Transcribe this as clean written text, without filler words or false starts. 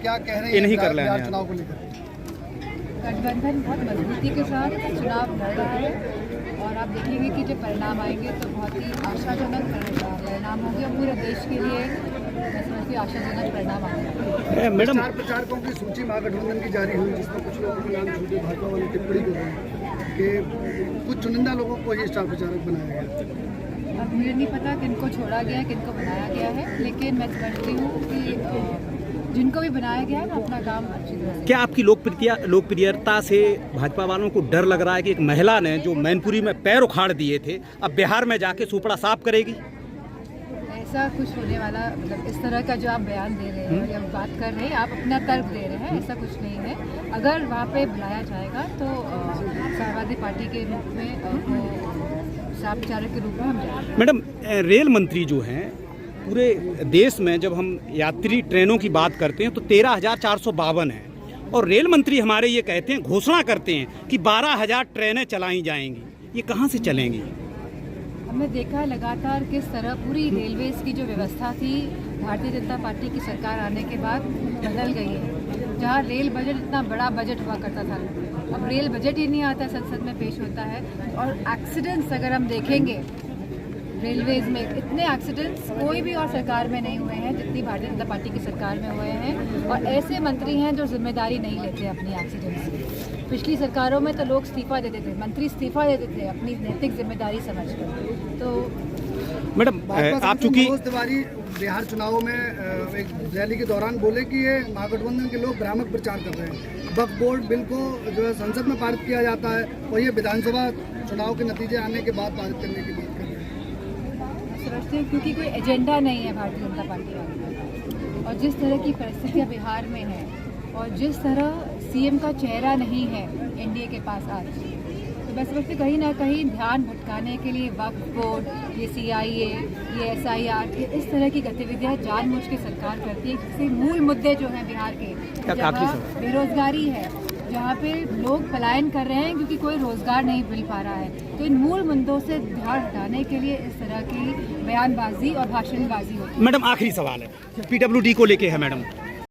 क्या कह रहे हैं इन्हीं कर लेना चुनाव को लेकर? गठबंधन बहुत मजबूती के साथ चुनाव लड़ रहा है और आप देखेंगे कि जब परिणाम आएंगे तो बहुत ही आशाजनक परिणाम होंगे पूरे देश के लिए। मैं समझती हूँ आशाजनक परिणाम आएंगे। मैडम, स्टार प्रचारकों की सूची महागठबंधन की जारी हुई, जिसमें कुछ लोगों के नाम छूटे, भाजपा वाले टिप्पणी कर रहे हैं कि कुछ चुनिंदा लोगों को ही स्टार प्रचारक बनाया गया। अब मुझे नहीं पता किनको छोड़ा गया है, किनको बनाया गया है, लेकिन मैं समझती हूँ कि जिनको भी बनाया गया है वो अपना काम अच्छी तरह से। क्या आपकी लोकप्रियता से भाजपा वालों को डर लग रहा है कि एक महिला ने जो मैनपुरी में पैर उखाड़ दिए थे अब बिहार में जाके सुपड़ा साफ करेगी? ऐसा कुछ होने वाला, मतलब इस तरह का जो आप बयान दे रहे हैं या बात कर रहे हैं, आप अपना तर्क दे रहे हैं, ऐसा कुछ नहीं है। अगर वहाँ पे बुलाया जाएगा तो समाजवादी पार्टी के रूप में वो स्टार प्रचारक के रूप में हम जाएंगे। मैडम, रेल मंत्री जो हैं पूरे देश में जब हम यात्री ट्रेनों की बात करते हैं तो 13,452 हैं और रेल मंत्री हमारे ये कहते हैं, घोषणा करते हैं कि 12,000 ट्रेनें चलाई जाएंगी। ये कहाँ से चलेंगी? हमने देखा लगातार किस तरह पूरी रेलवेज की जो व्यवस्था थी भारतीय जनता पार्टी की सरकार आने के बाद बदल गई है। जहाँ रेल बजट इतना बड़ा बजट हुआ करता था, अब रेल बजट ही नहीं आता, संसद में पेश होता है। और एक्सीडेंट्स अगर हम देखेंगे रेलवेज में, इतने एक्सीडेंट्स कोई भी और सरकार में नहीं हुए हैं जितनी भारतीय जनता पार्टी की सरकार में हुए हैं। और ऐसे मंत्री हैं जो जिम्मेदारी नहीं लेते अपनी एक्सीडेंट्स की। पिछली सरकारों में तो लोग इस्तीफा देते थे, मंत्री इस्तीफा देते थे अपनी नैतिक जिम्मेदारी समझकर। तो मैडम, आप चूंकि मनोज तिवारी बिहार चुनाव में एक रैली के दौरान बोले कि ये महागठबंधन के लोग भ्रामक प्रचार कर रहे हैं, वक्फ बोर्ड बिल को जो है संसद में पारित किया जाता है और ये विधानसभा चुनाव के नतीजे आने के बाद पारित करने की बात कर रहे हैं। समझते हैं क्योंकि कोई एजेंडा नहीं है भारतीय जनता पार्टी का, और जिस तरह की परिस्थितियाँ बिहार में है और जिस तरह सीएम का चेहरा नहीं है एनडीए के पास आज, तो मैं समझती कहीं ना कहीं ध्यान भटकाने के लिए वक्फ बोर्ड, ये सीआईए, ये एसआईआर, इस तरह की गतिविधियां जानबूझ के सरकार करती है। जिससे मूल मुद्दे जो हैं बिहार के, जहाँ बेरोजगारी है, जहाँ पे लोग पलायन कर रहे हैं क्योंकि कोई रोजगार नहीं मिल पा रहा है, तो इन मूल मुद्दों से ध्यान हटाने के लिए इस तरह की बयानबाजी और भाषणबाजी होती है। मैडम, आखिरी सवाल है, पीडब्ल्यूडी को लेके है मैडम।